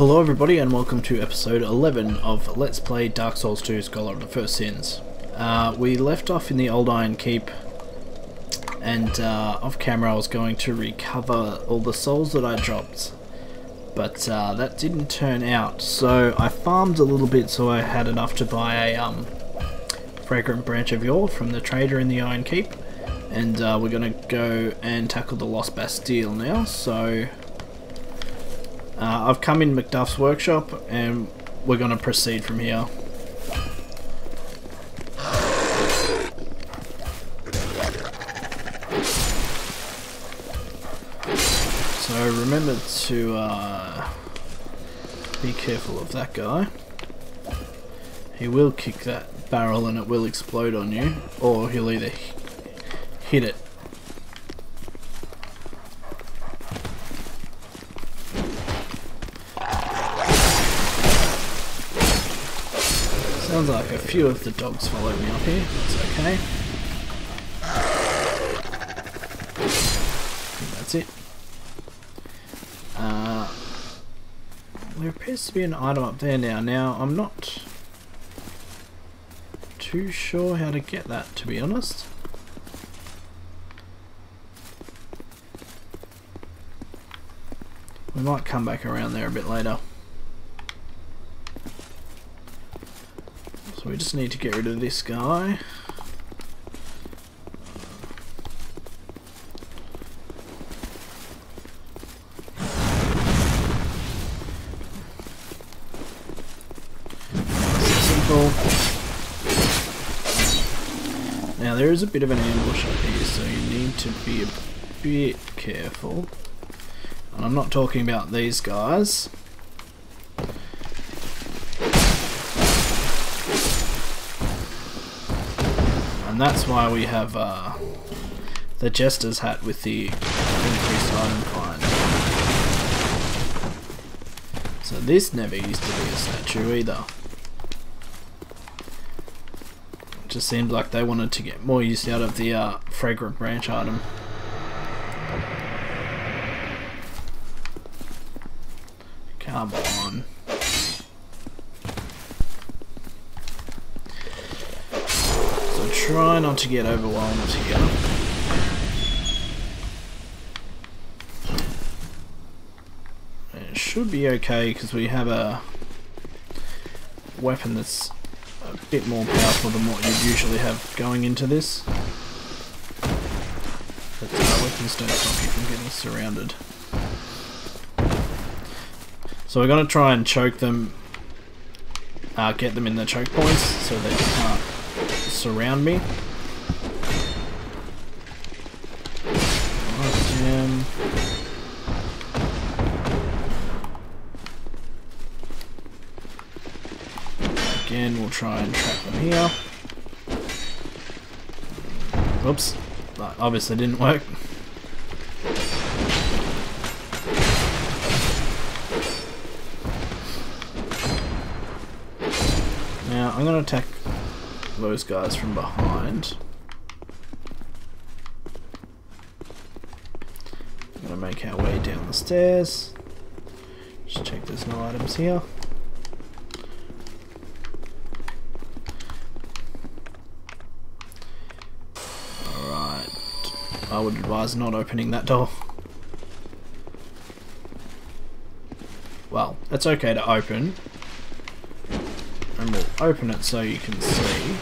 Hello everybody and welcome to episode 11 of Let's Play Dark Souls 2 Scholar of the First Sins. We left off in the Old Iron Keep and off camera I was going to recover all the souls that I dropped, but that didn't turn out, so I farmed a little bit so I had enough to buy a fragrant branch of yore from the trader in the Iron Keep, and we're going to go and tackle the Lost Bastille now. So I've come in Macduff's workshop and we're going to proceed from here. So remember to be careful of that guy. He will kick that barrel and it will explode on you, or he'll either hit it. Sounds like a few of the dogs followed me up here. That's okay. I think that's it. There appears to be an item up there now. Now, I'm not too sure how to get that, to be honest. We might come back around there a bit later. So we just need to get rid of this guy. Simple. Now there is a bit of an ambush up here, so you need to be a bit careful. And I'm not talking about these guys. And that's why we have the Jester's hat with the increased item find. So this never used to be a statue either. It just seemed like they wanted to get more use out of the fragrant branch item. Come on. Try not to get overwhelmed here. It should be okay because we have a weapon that's a bit more powerful than what you'd usually have going into this. But weapons don't stop you from getting surrounded. So we're going to try and choke them, get them in the choke points so they can't surround me. Again, we'll try and trap them here. Oops, that obviously didn't work. Now I'm going to attack those guys from behind. I'm gonna make our way down the stairs. Just check there's no items here. Alright. I would advise not opening that door. Well, it's okay to open. And we'll open it so you can see.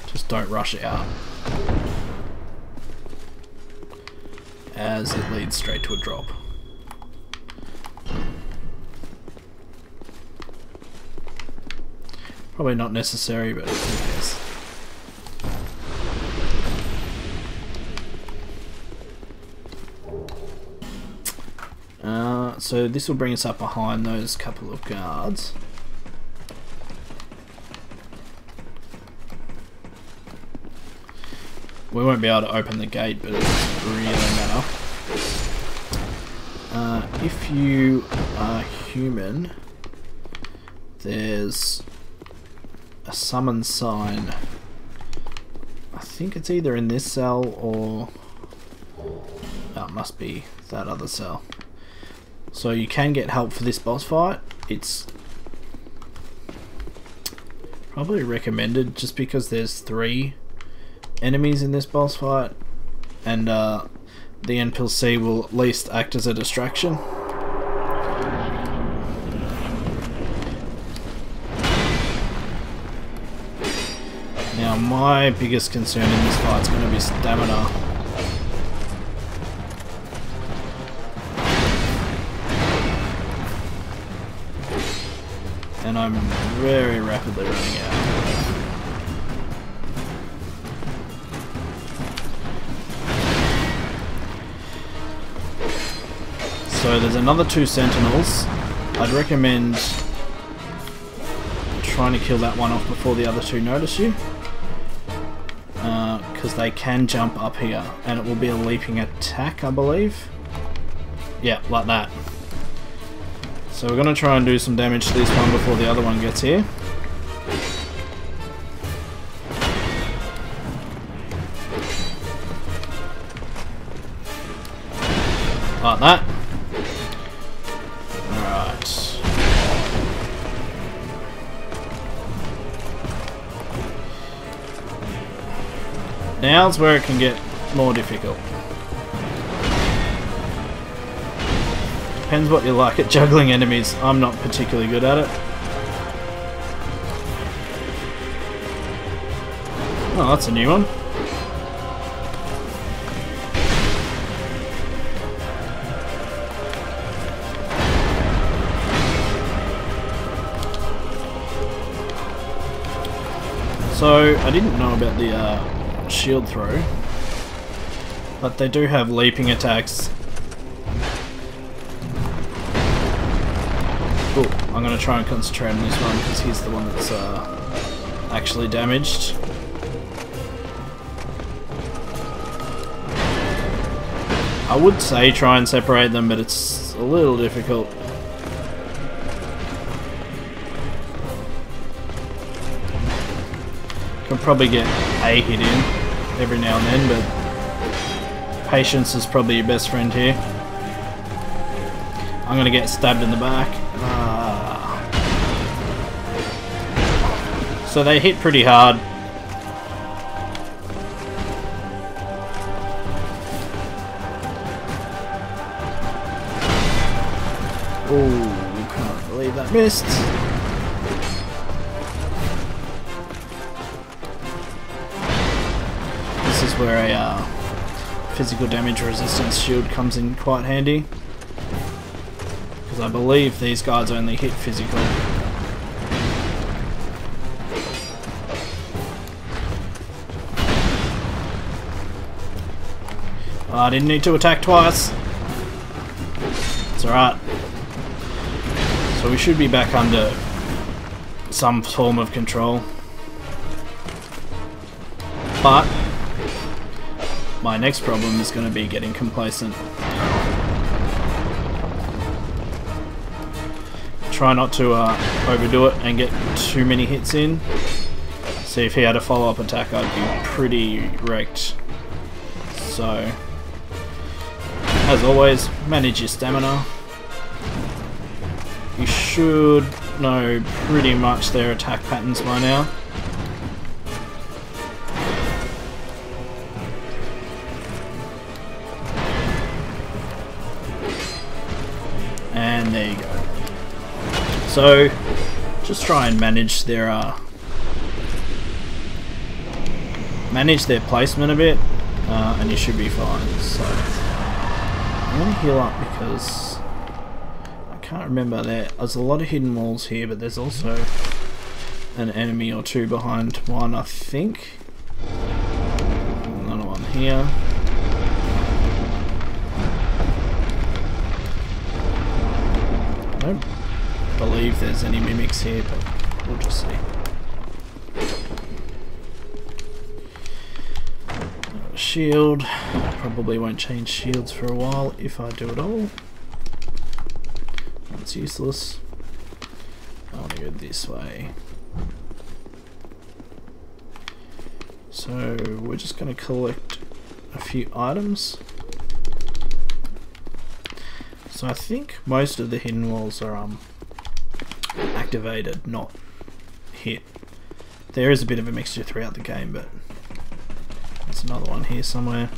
Just don't rush it out, as it leads straight to a drop. Probably not necessary, but who cares. So this will bring us up behind those couple of guards. We won't be able to open the gate, but it doesn't really matter. If you are human, there's a summon sign. I think it's either in this cell or... oh, it must be that other cell. So you can get help for this boss fight. It's probably recommended just because there's 3 enemies in this boss fight, and the NPC will at least act as a distraction. Now my biggest concern in this fight is going to be stamina. And I'm very rapidly running out. So there's another 2 sentinels. I'd recommend trying to kill that one off before the other 2 notice you. Because they can jump up here, and it will be a leaping attack, I believe. Yeah, like that. So we're going to try and do some damage to this one before the other one gets here. Like that. Alright. Now's where it can get more difficult. Depends what you like at juggling enemies. I'm not particularly good at it. Oh, that's a new one. So, I didn't know about the shield throw, but they do have leaping attacks. Cool. I'm going to try and concentrate on this one because he's the one that's actually damaged. I would say try and separate them, but it's a little difficult. Can probably get a hit in every now and then, but patience is probably your best friend here. I'm going to get stabbed in the back. So they hit pretty hard. Oh, can't believe that missed. This is where a physical damage resistance shield comes in quite handy. Because I believe these guys only hit physical. Oh, I didn't need to attack twice. It's alright. So we should be back under some form of control. But my next problem is going to be getting complacent. Try not to overdo it and get too many hits in. See, if he had a follow-up attack, I'd be pretty wrecked. So, as always, manage your stamina. You should know pretty much their attack patterns by now. And there you go. So, just try and manage their placement a bit, and you should be fine. So, I'm going to heal up because I can't remember there's a lot of hidden walls here, but there's also an enemy or 2 behind one, I think. Another one here. I don't believe there's any mimics here, but we'll just see. Shield. Probably won't change shields for a while if I do it all. That's useless. I want to go this way. So we're just going to collect a few items. So I think most of the hidden walls are activated, not hit. There is a bit of a mixture throughout the game, but there's another one here somewhere.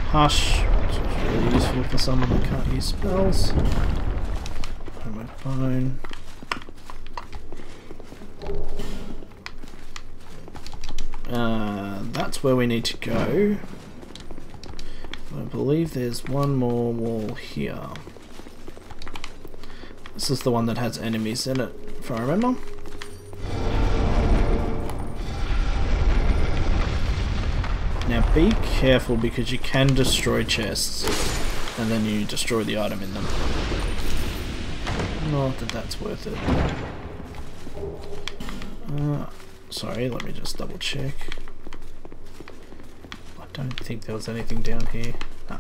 Hush, which is really useful for someone that can't use spells. Homeward Bone. That's where we need to go. I believe there's one more wall here. This is the one that has enemies in it, if I remember. Now be careful because you can destroy chests and then you destroy the item in them. Not that that's worth it. Sorry, let me just double check. I don't think there was anything down here. No.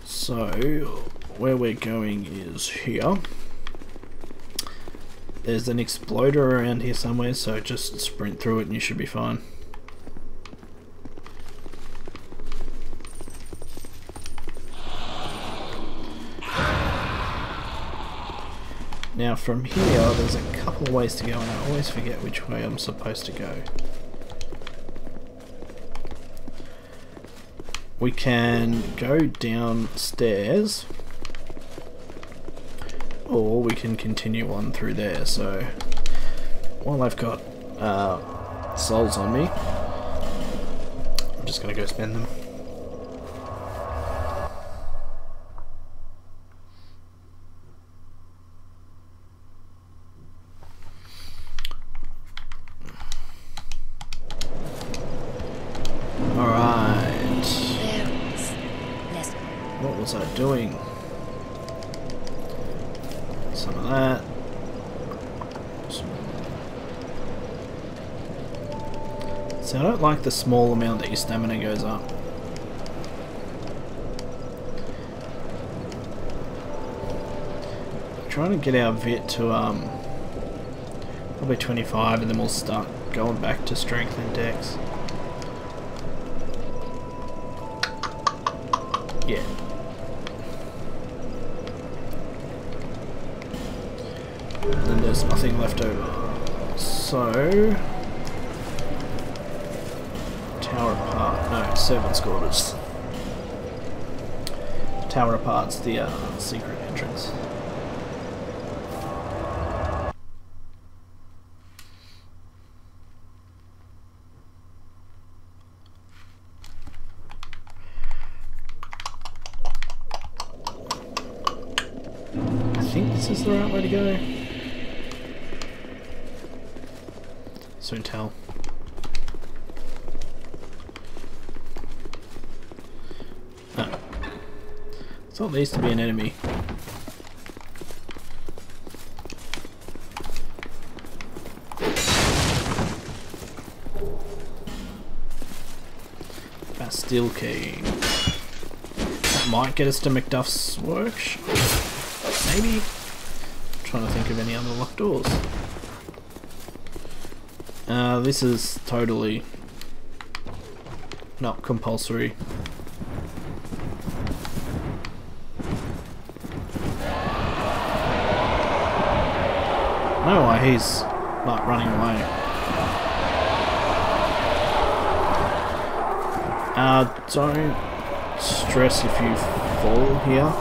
So, where we're going is here. There's an exploder around here somewhere, so just sprint through it and you should be fine. Now from here, there's a couple of ways to go and I always forget which way I'm supposed to go. We can go downstairs, or we can continue on through there. So while I've got souls on me, I'm just going to go spend them. What was I doing? Some of that. So I don't like the small amount that your stamina goes up. Trying to get our vit to probably 25 and then we'll start going back to strength and dex. Yeah. And then there's nothing left over. So tower apart. No, servants' quarters. Tower apart's the secret entrance. I think this is the right way to go. Soon tell. No. I thought there used to be an enemy. Bastille key. That might get us to Macduff's workshop. Maybe. I'm trying to think of any other locked doors. This is totally not compulsory. No way, he's like running away. Don't stress if you fall here.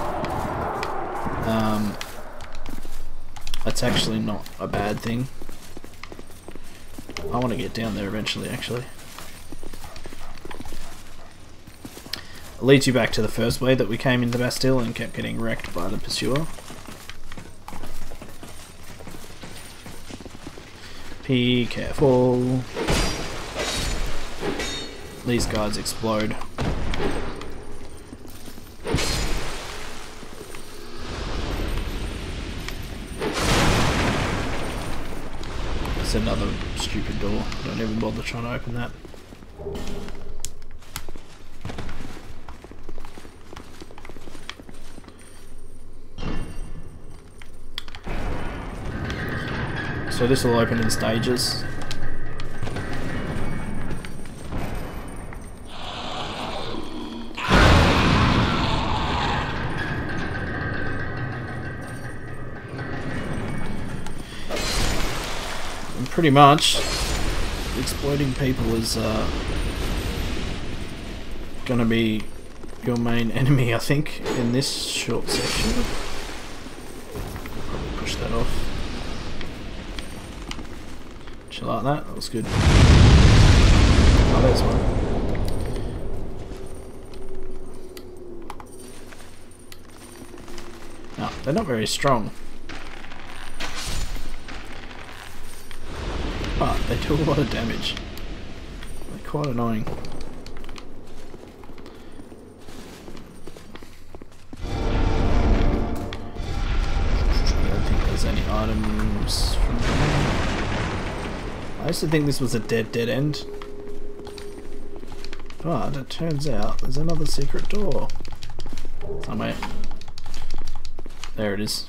That's actually not a bad thing. I want to get down there eventually, actually. It leads you back to the first way that we came into Bastille and kept getting wrecked by the pursuer. Be careful. These guys explode. It's another stupid door. Don't even bother trying to open that. So this will open in stages. And pretty much, exploiting people is gonna be your main enemy, I think, in this short section. Probably push that off. Did you like that? That was good. Oh, there's one. No, they're not very strong. But they do a lot of damage. They're quite annoying. Any items from there. I used to think this was a dead end, but it turns out there's another secret door somewhere. There it is.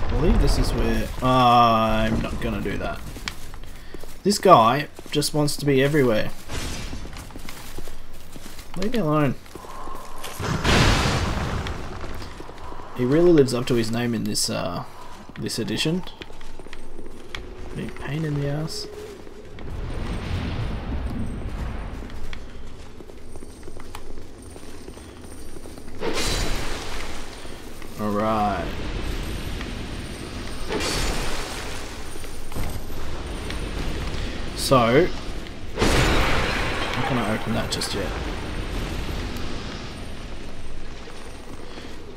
I believe this is where I'm not gonna do that. This guy just wants to be everywhere. Leave me alone. He really lives up to his name in this this edition. Be a pain in the ass. Alright. So I'm not gonna open that just yet.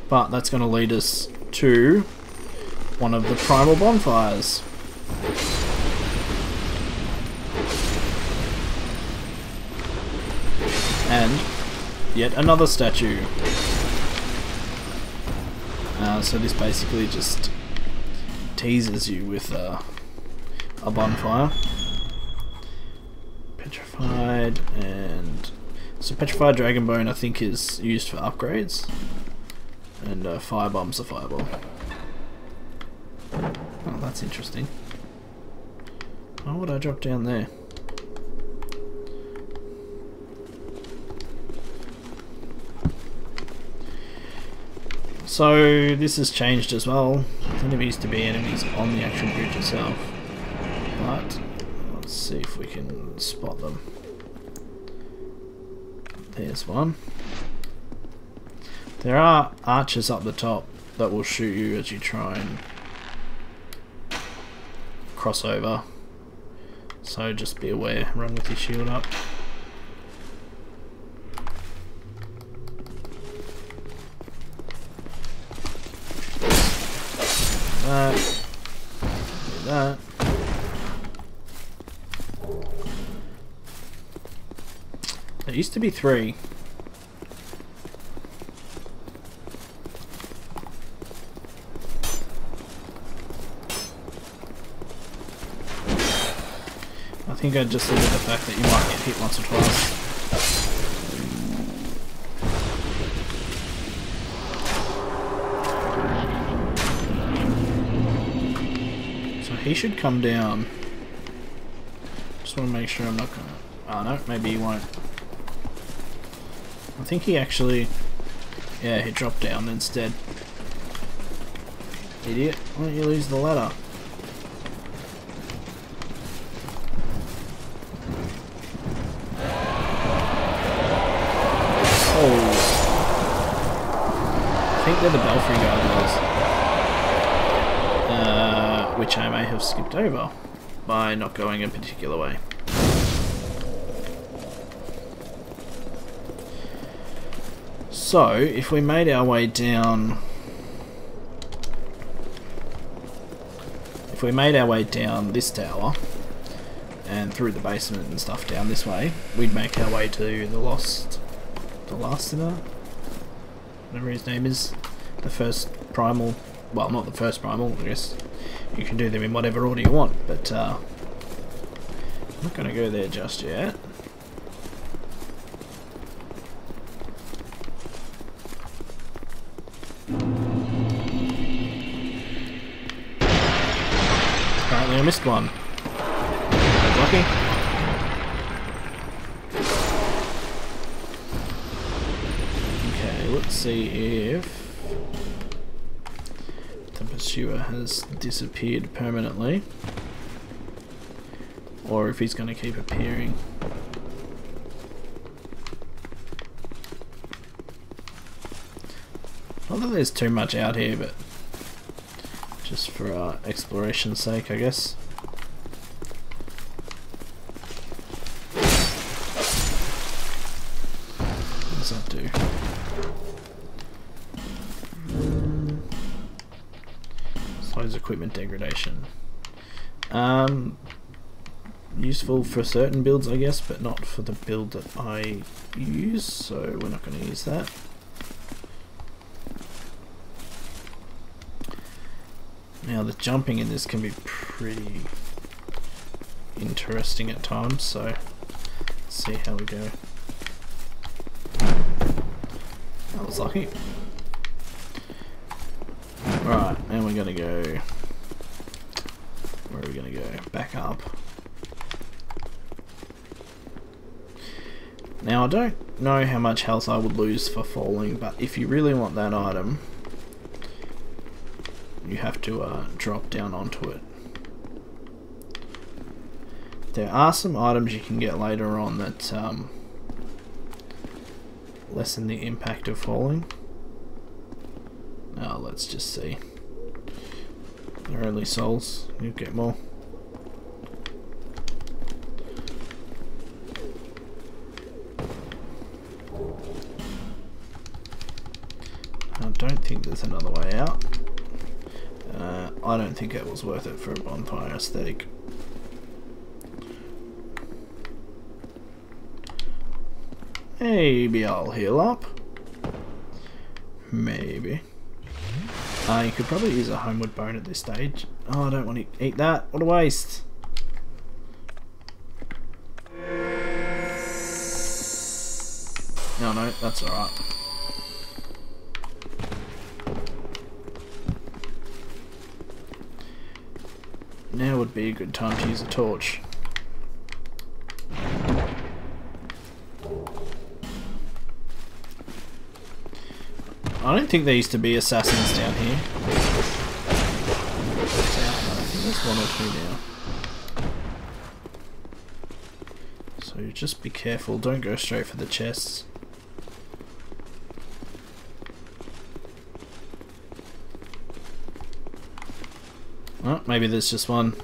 But that's going to lead us to one of the primal bonfires. And yet another statue. So this basically just teases you with a bonfire. Petrified, and so petrified dragon bone I think is used for upgrades. And firebomb's a fireball. Oh, that's interesting. Why would I drop down there? So this has changed as well. There never used to be enemies on the actual bridge itself. But let's see if we can spot them. There's one. There are archers up the top that will shoot you as you try and cross over. So just be aware, run with your shield up. Do that. There used to be 3. I think I'd just look at the fact that you might get hit once or twice. So he should come down. Just want to make sure I'm not gonna... Oh no, maybe he won't. I think he actually... Yeah, he dropped down instead. Idiot, why don't you lose the ladder? I think they're the Belfry gargoyles, which I may have skipped over by not going a particular way. So, if we made our way down... If we made our way down this tower, and through the basement and stuff down this way, we'd make our way to the Lost Bastille, whatever his name is, the first primal, well not the first primal, I guess you can do them in whatever order you want, but I'm not going to go there just yet. Apparently I missed one. Lucky. Okay. let's see if the pursuer has disappeared permanently, or if he's going to keep appearing. Not that there's too much out here, but just for exploration's sake, I guess. What does that do? Slows equipment degradation. Useful for certain builds, I guess, but not for the build that I use, so we're not going to use that. Now the jumping in this can be pretty interesting at times, so let's see how we go. That was lucky. Right, and we're gonna go. Where are we gonna go? Back up. Now I don't know how much health I would lose for falling, but if you really want that item, you have to drop down onto it. There are some items you can get later on that lessen the impact of falling. Now let's just see. They're only souls, you get more. I don't think there's another way out. I don't think it was worth it for a bonfire aesthetic. Maybe I'll heal up. Maybe. You could probably use a homeward bone at this stage. Oh, I don't want to eat that. What a waste. No, that's alright. Now would be a good time to use a torch. I don't think there used to be assassins down here. I think there's one or two now. So just be careful, don't go straight for the chests. Oh, maybe there's just one.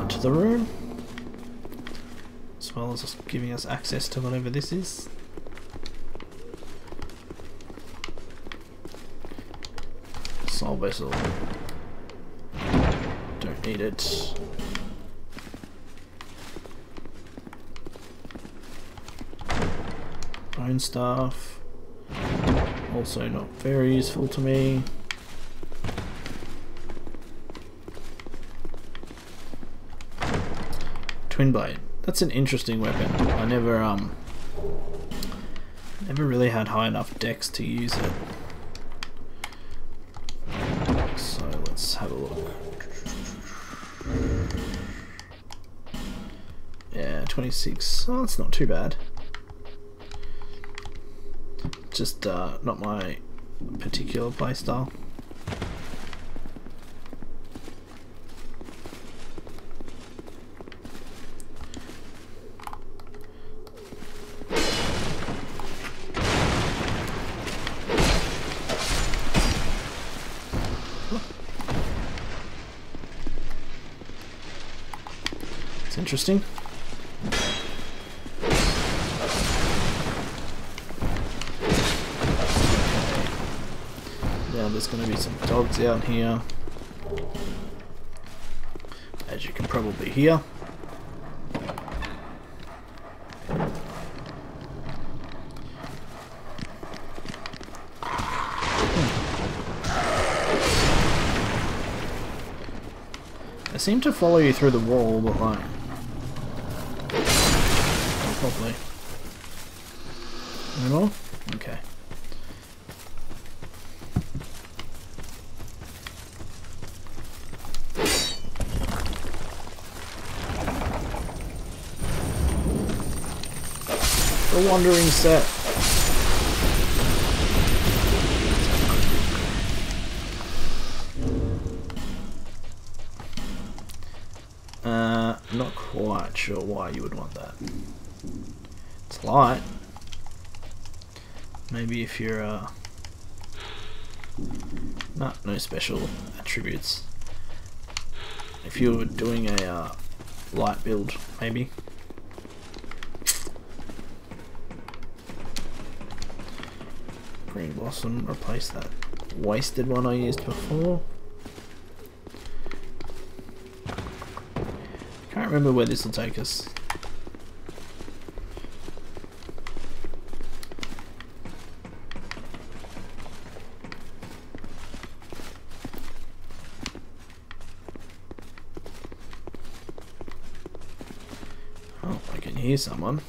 To the room, as well as just giving us access to whatever this is. Soul vessel. Don't need it. Bone staff. Also not very useful to me. Twin blade. That's an interesting weapon. I never really had high enough dex to use it. So let's have a look. Yeah, 26. Oh, that's not too bad. Just not my particular playstyle. It's interesting. Now there's going to be some dogs out here, as you can probably hear. They seem to follow you through the wall, but like, probably. No more? Okay. The wandering set. Not quite sure why you would want that. It's light. Maybe if you're no special attributes. If you were doing a light build, maybe. Green Blossom, replace that wasted one I used before. Can't remember where this will take us. Oh, I can hear someone.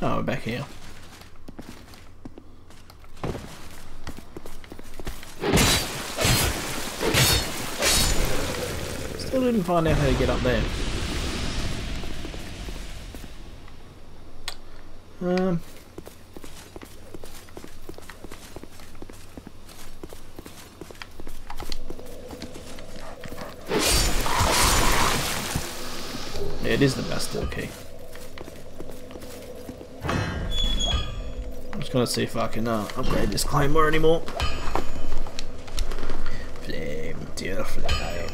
Oh, we're back here. Still didn't find out how to get up there. Yeah, it is the Bastille key. I'm just gonna see if I can upgrade this claymore anymore. Flame, dear flame.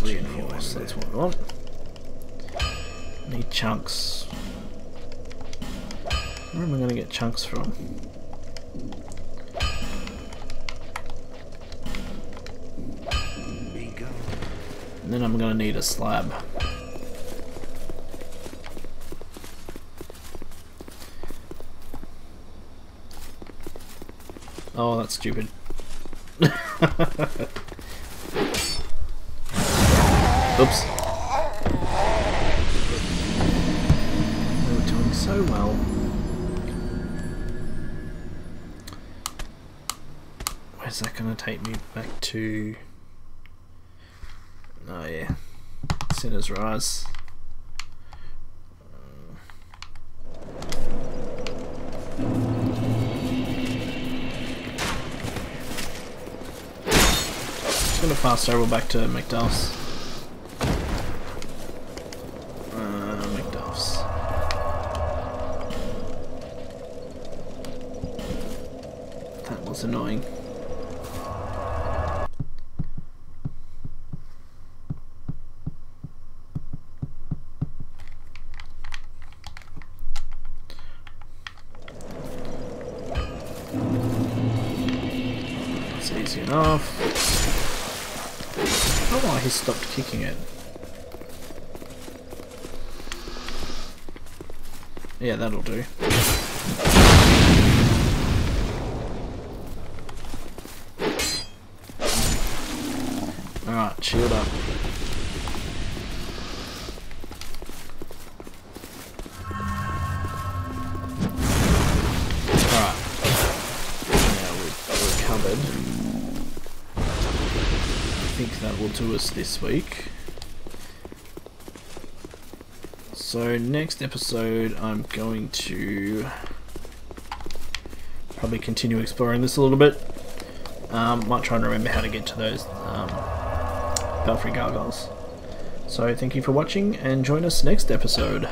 Reinforce, that's what we want. Need chunks. Where am I going to get chunks from? And then I'm going to need a slab. Oh, that's stupid. Oops. We were doing so well. Where's that going to take me back to? Oh yeah, Sinner's Rise. Just going to fast travel back to Macduff's. That was annoying. It's easy enough. I don't know why he stopped kicking it. Yeah, that'll do. Alright, shield up. Alright. Now we're covered. I think that will do us this week. So next episode I'm going to probably continue exploring this a little bit. Might try and remember how to get to those Belfry Gargoyles. So thank you for watching and join us next episode.